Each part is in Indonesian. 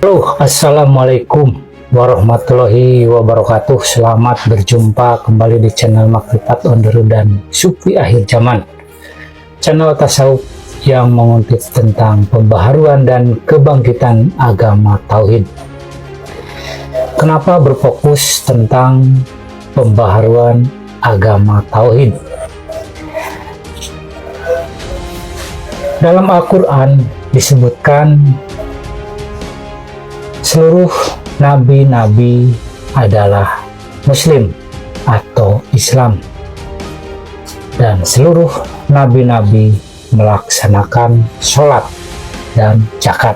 Halo, assalamualaikum warahmatullahi wabarakatuh. Selamat berjumpa kembali di channel Makrifat On The Road dan Sufi Akhir Zaman, channel tasawuf yang menguntit tentang pembaharuan dan kebangkitan agama tauhid. Kenapa berfokus tentang pembaharuan agama tauhid? Dalam Al-Quran disebutkan seluruh nabi-nabi adalah Muslim atau Islam, dan seluruh nabi-nabi melaksanakan sholat dan zakat.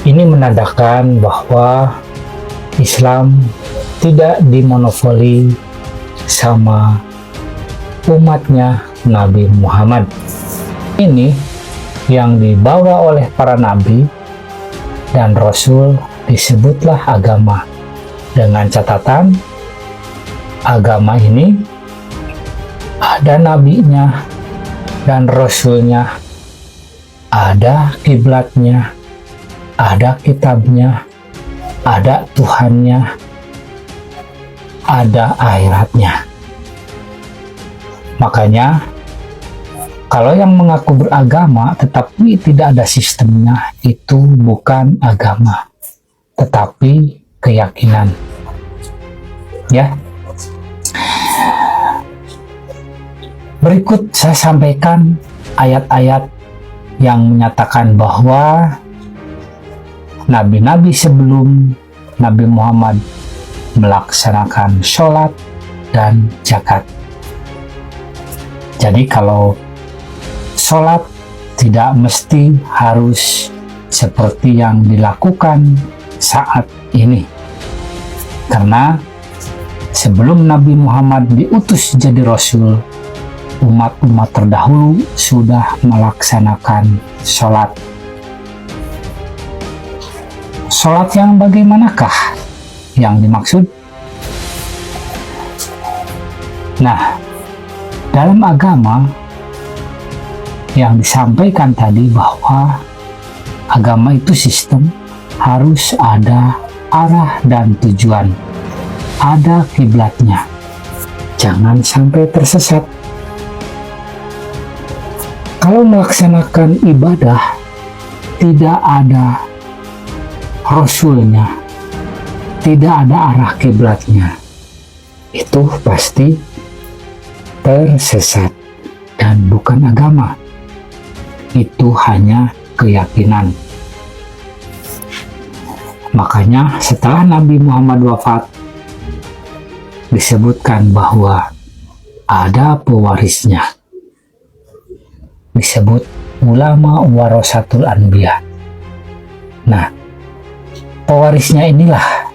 Ini menandakan bahwa Islam tidak dimonopoli sama umatnya Nabi Muhammad. Ini yang dibawa oleh para nabi dan rasul disebutlah agama, dengan catatan agama ini ada nabinya dan rasulnya, ada kiblatnya, ada kitabnya, ada Tuhannya, ada akhiratnya. Makanya kalau yang mengaku beragama tetapi tidak ada sistemnya, itu bukan agama, tetapi keyakinan. Ya. Berikut saya sampaikan ayat-ayat yang menyatakan bahwa nabi-nabi sebelum Nabi Muhammad melaksanakan sholat dan zakat. Jadi kalau sholat tidak mesti harus seperti yang dilakukan saat ini, karena sebelum Nabi Muhammad diutus jadi Rasul, umat-umat terdahulu sudah melaksanakan sholat. Sholat yang bagaimanakah yang dimaksud? Nah, dalam agama yang disampaikan tadi bahwa agama itu sistem, harus ada arah dan tujuan, ada kiblatnya, jangan sampai tersesat. Kalau melaksanakan ibadah tidak ada rasulnya, tidak ada arah kiblatnya, itu pasti tersesat dan bukan agama. Itu hanya keyakinan. Makanya setelah Nabi Muhammad wafat, disebutkan bahwa ada pewarisnya, disebut ulama warasatul anbiya. Nah, pewarisnya inilah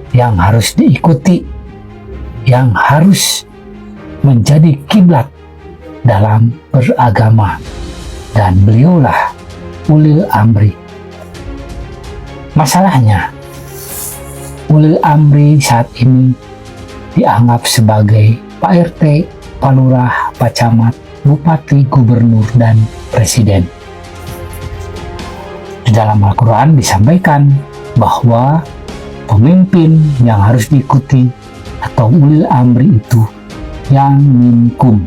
yang harus diikuti, yang harus menjadi kiblat dalam beragama, dan beliaulah ulil amri. Masalahnya, ulil amri saat ini dianggap sebagai Pak RT, Pak Lurah, Pak Camat, Bupati, Gubernur, dan Presiden. Di dalam Al-Quran disampaikan bahwa pemimpin yang harus diikuti atau ulil amri itu yang minkum.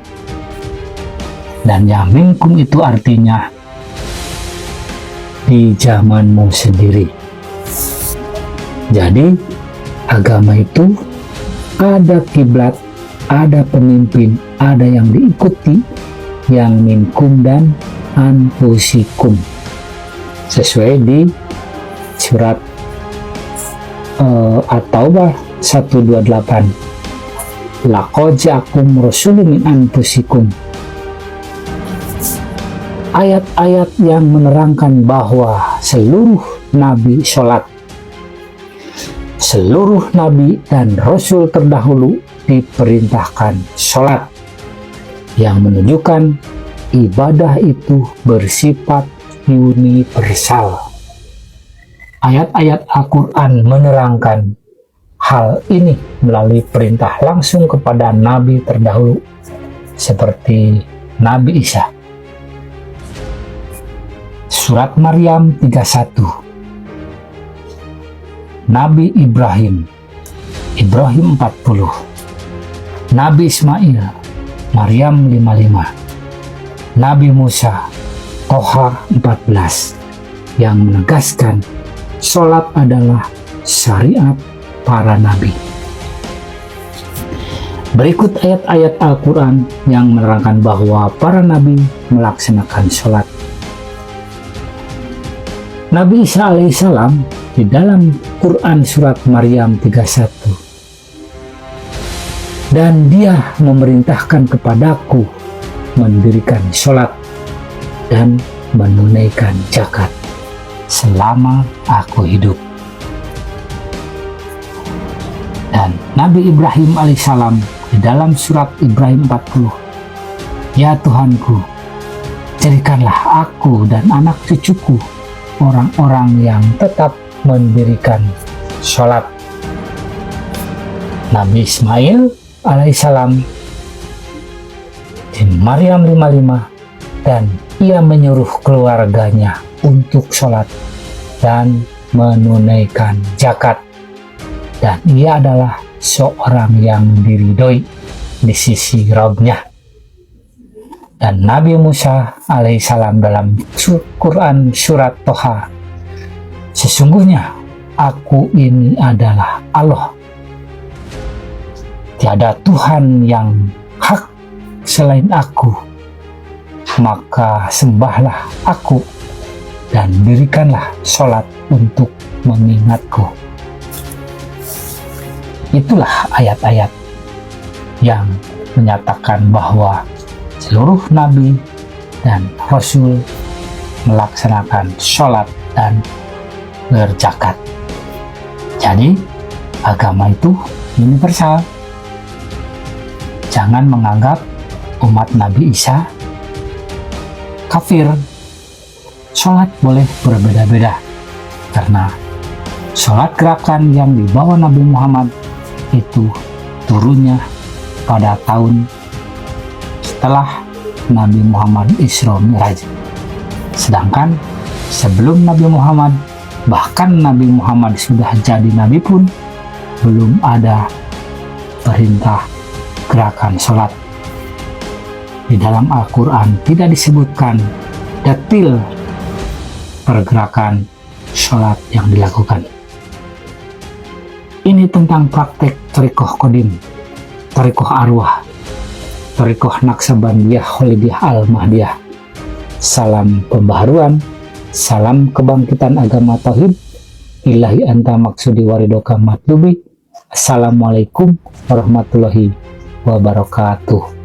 Dan yang minkum itu artinya di zamanmu sendiri. Jadi agama itu ada kiblat, ada pemimpin, ada yang diikuti, yang minkum dan anfusikum. Sesuai di surat At-Taubah 128. Laqad ja'akum rasulun min anfusikum. Ayat-ayat yang menerangkan bahwa seluruh nabi sholat, seluruh nabi dan rasul terdahulu diperintahkan sholat, yang menunjukkan ibadah itu bersifat universal. Ayat-ayat Al-Quran menerangkan hal ini melalui perintah langsung kepada nabi terdahulu seperti Nabi Isa. Surat Maryam 31 Nabi Ibrahim 40, Nabi Ismail Maryam 55, Nabi Musa Toha 14 yang menegaskan sholat adalah syariat para nabi. Berikut ayat-ayat Al-Quran yang menerangkan bahwa para nabi melaksanakan sholat. Nabi Isa alaihissalam di dalam Quran surat Maryam 31, dan dia memerintahkan kepadaku mendirikan sholat dan menunaikan zakat selama aku hidup. Dan Nabi Ibrahim alaihissalam di dalam surat Ibrahim 40, ya Tuhanku, jadikanlah aku dan anak cucuku orang-orang yang tetap mendirikan sholat. Nabi Ismail alaihissalam di Maryam 55, dan ia menyuruh keluarganya untuk sholat dan menunaikan zakat, dan ia adalah seorang yang diridhoi di sisi Rabb-Nya. Dan Nabi Musa alaihissalam dalam Quran surat Toha, sesungguhnya aku ini adalah Allah, tiada Tuhan yang hak selain aku, maka sembahlah aku dan dirikanlah sholat untuk mengingatku. Itulah ayat-ayat yang menyatakan bahwa seluruh nabi dan rasul melaksanakan sholat dan berzakat. Jadi agama itu universal. Jangan menganggap umat Nabi Isa kafir. Sholat boleh berbeda-beda, karena sholat gerakan yang dibawa Nabi Muhammad itu turunnya pada tahun setelah Nabi Muhammad Isra Mi'raj. Sedangkan sebelum Nabi Muhammad, bahkan Nabi Muhammad sudah jadi nabi pun, belum ada perintah gerakan sholat. Di dalam Al-Quran tidak disebutkan detail pergerakan sholat yang dilakukan. Ini tentang praktek Thariqah Qadim, Thariqah Arwah, Thariqah Naqsabandiyah Khalidiyah Al-Mahdiyah. Salam pembaharuan, salam kebangkitan agama tauhid, ilahi anta maksudi waridoka matlubi. Assalamualaikum warahmatullahi wabarakatuh.